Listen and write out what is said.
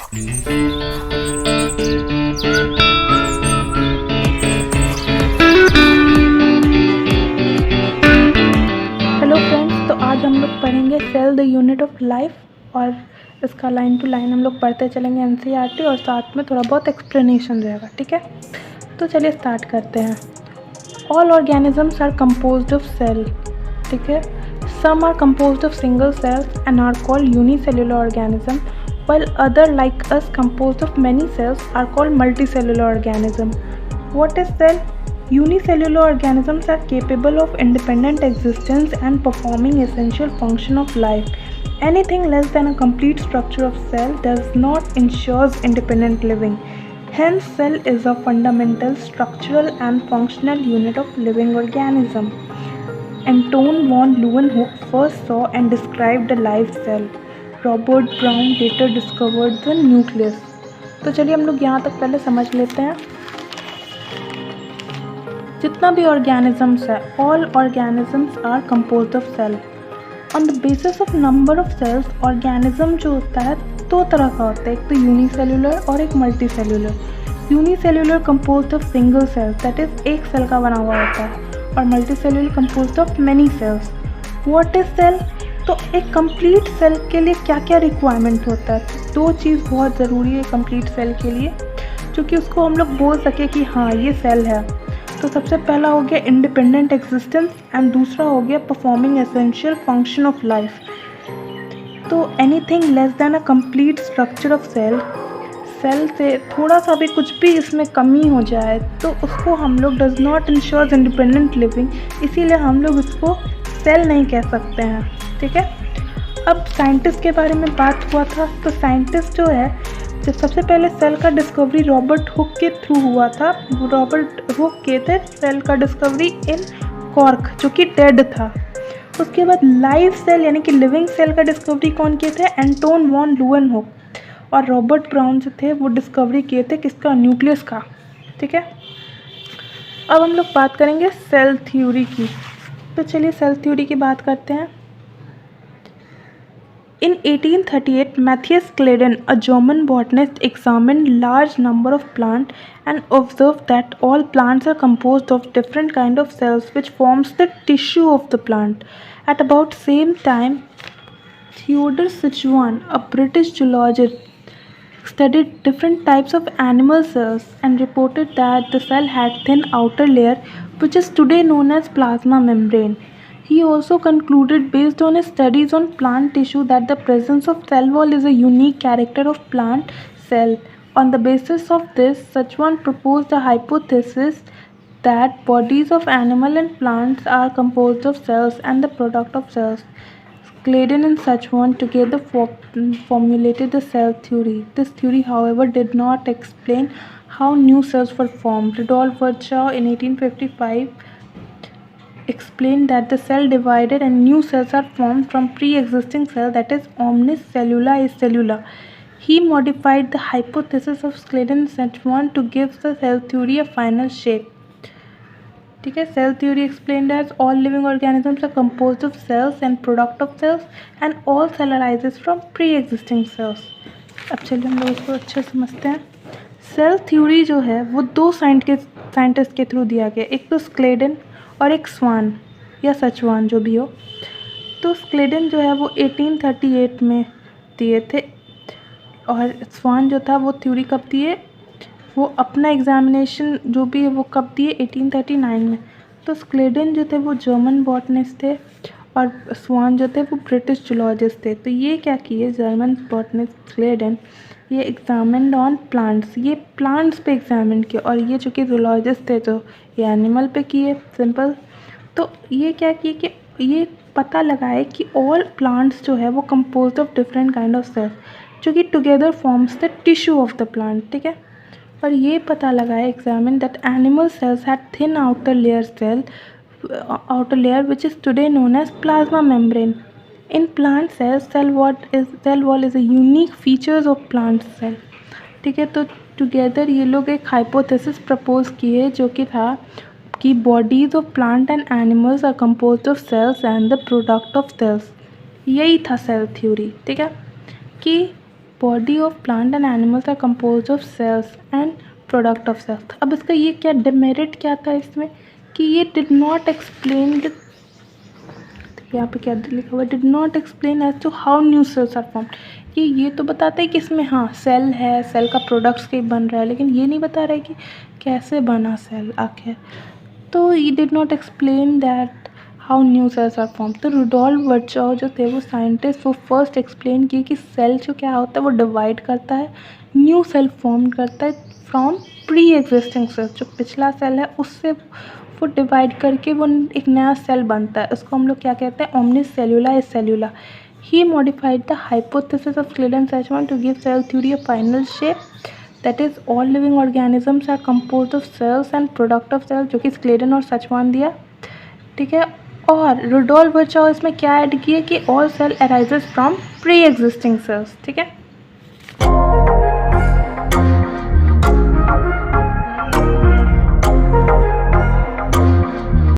Hello friends, तो आज हम लोग पढ़ेंगे cell the unit of life और इसका लाइन टू लाइन हम लोग पढ़ते चलेंगे एनसीईआरटी और साथ में थोड़ा बहुत एक्सप्लेनेशन रहेगा। ठीक है, तो चलिए स्टार्ट करते हैं। All organisms are composed of cell. ठीक है, some are composed of single cells and are called unicellular organism, while other like us composed of many cells are called multicellular organism. What is cell? Unicellular organisms are capable of independent existence and performing essential function of life. Anything less than a complete structure of cell does not ensure independent living. Hence, cell is a fundamental structural and functional unit of living organism. Anton von Leeuwenhoek first saw and described a live cell. Robert brown later discovered the nucleus. तो चलिए हम लोग यहाँ तक पहले समझ लेते हैं। जितना भी ऑर्गेनिजम्स है, all organisms are composed of cell. On the basis of number of cells, organism जो होता है दो तरह का होता है, एक तो यूनिसेल्युलर और एक multicellular. Unicellular composed of single cells, that is एक सेल का बना हुआ होता है, और multicellular composed of many cells. What is cell? तो एक कंप्लीट सेल के लिए क्या क्या रिक्वायरमेंट होता है? दो चीज़ बहुत ज़रूरी है कंप्लीट सेल के लिए, जो कि उसको हम लोग बोल सके कि हाँ ये सेल है। तो सबसे पहला हो गया इंडिपेंडेंट एग्जिस्टेंस एंड दूसरा हो गया performing essential function of life. तो anything less than a complete structure of cell, cell से थोड़ा सा भी कुछ भी इसमें कमी हो जाए तो उसको हम लोग does not ensure independent living, इसीलिए हम लोग उसको सेल नहीं कह सकते हैं। ठीक है, अब साइंटिस्ट के बारे में बात हुआ था, तो साइंटिस्ट जो है, जब सबसे पहले सेल का डिस्कवरी रॉबर्ट हुक के थ्रू हुआ था। रॉबर्ट हुक किए थे सेल का डिस्कवरी इन कॉर्क, जो कि डेड था। उसके बाद लाइव सेल यानी कि लिविंग सेल का डिस्कवरी कौन किए थे? Anton von Leeuwenhoek. और रॉबर्ट ब्राउन जो थे वो डिस्कवरी किए थे किसका? न्यूक्लियस का। ठीक है, अब हम लोग बात करेंगे सेल थ्योरी की। तो चलिए सेल थ्योरी की बात करते हैं। In 1838, Matthias Claden, a German botanist, examined large number of plants and observed that all plants are composed of different kind of cells which forms the tissue of the plant. At about same time, Theodore Sichuan, a British zoologist, studied different types of animal cells and reported that the cell had thin outer layer which is today known as plasma membrane. He also concluded based on his studies on plant tissue that the presence of cell wall is a unique character of plant cell. On the basis of this, Sichuan proposed a hypothesis that bodies of animal and plants are composed of cells and the product of cells. Claden and Sichuan together formulated the cell theory. This theory, however, did not explain how new cells were formed. Rudolf Virchow in 1855 explained that the cell divided and new cells are formed from pre-existing cell, that is omnis cellula is cellula. He modified the hypothesis of Claden and Sichuan to give the cell theory a final shape. ठीक है, cell theory explained as all living organisms are composed of cells and product of cells and all cell arises from pre existing cells. अब चलिए हम लोग इसको अच्छे से समझते हैं। सेल थ्योरी जो है वो दो साइंटिस्ट के थ्रू दिया गया, एक तो स्क्लेडन और एक स्वान या सचवान जो भी हो। तो स्क्लेडन जो है वो 1838 में दिए थे और स्वान जो था वो थ्योरी कब दिए? वो अपना एग्जामिनेशन जो भी है वो कब दिए? 1839 में। तो स्क्लेडन जो थे वो जर्मन बॉटनिस्ट थे और स्वान जो थे वो ब्रिटिश जूलॉजिस्ट थे। तो ये क्या किए जर्मन बॉटनिस्ट स्क्लेडन, ये एग्जामिन्ड ऑन प्लांट्स, ये प्लांट्स पे एग्जामिन किए, और ये जो कि जूलॉजिस्ट थे तो ये एनिमल पे किए, सिंपल। तो ये क्या किए कि ये पता लगाए कि ऑल प्लांट्स जो है वो composed of different kind of cells जो कि together forms the tissue of the plant. ठीक है, और ये पता लगाए examine that animal cells had thin outer layer which is today known as plasma membrane. In plant cells, cell wall is a unique features of plant cell. ठीक है, तो together ये लोग एक हाइपोथेसिस प्रपोज किए जो कि था कि bodies of plant and animals are composed of cells and the product of cells. यही था सेल थ्योरी। ठीक है, कि body of plant and animals are compose of cells and product of cells. अब इसका ये क्या डिमेरिट क्या था इसमें कि ये डिड नॉट एक्सप्लेन द, यहाँ पे क्या लिखा हुआ, did not explain as to how new cells are formed. ये तो बताता है कि इसमें हाँ सेल है, सेल का प्रोडक्ट्स कहीं बन रहा है, लेकिन ये नहीं बता रहा है कि कैसे बना सेल आखिर। तो ये did not explain that how new cells are form. तो रुडोल्फ वर्चॉव जो थे वो साइंटिस्ट, वो फर्स्ट एक्सप्लेन किए कि सेल जो क्या होता है वो डिवाइड करता है, न्यू सेल फॉर्म करता है फ्रॉम प्री एग्जिस्टिंग सेल। जो पिछला सेल है उससे वो डिवाइड करके वो एक नया सेल बनता है, उसको हम लोग क्या कहते हैं, omnis सेल्यूला सेल्यूला। He modified the hypothesis of Sladen-Schwarzman to give cell theory a final shape. That is, all living organisms are composed of cells and product of cells, जो कि स्क्लेडन और सचमान दिया, ठीक है। और रुडोल्फ वर्चॉव इसमें क्या ऐड किए कि all cell arises from pre-existing cells, ठीक है।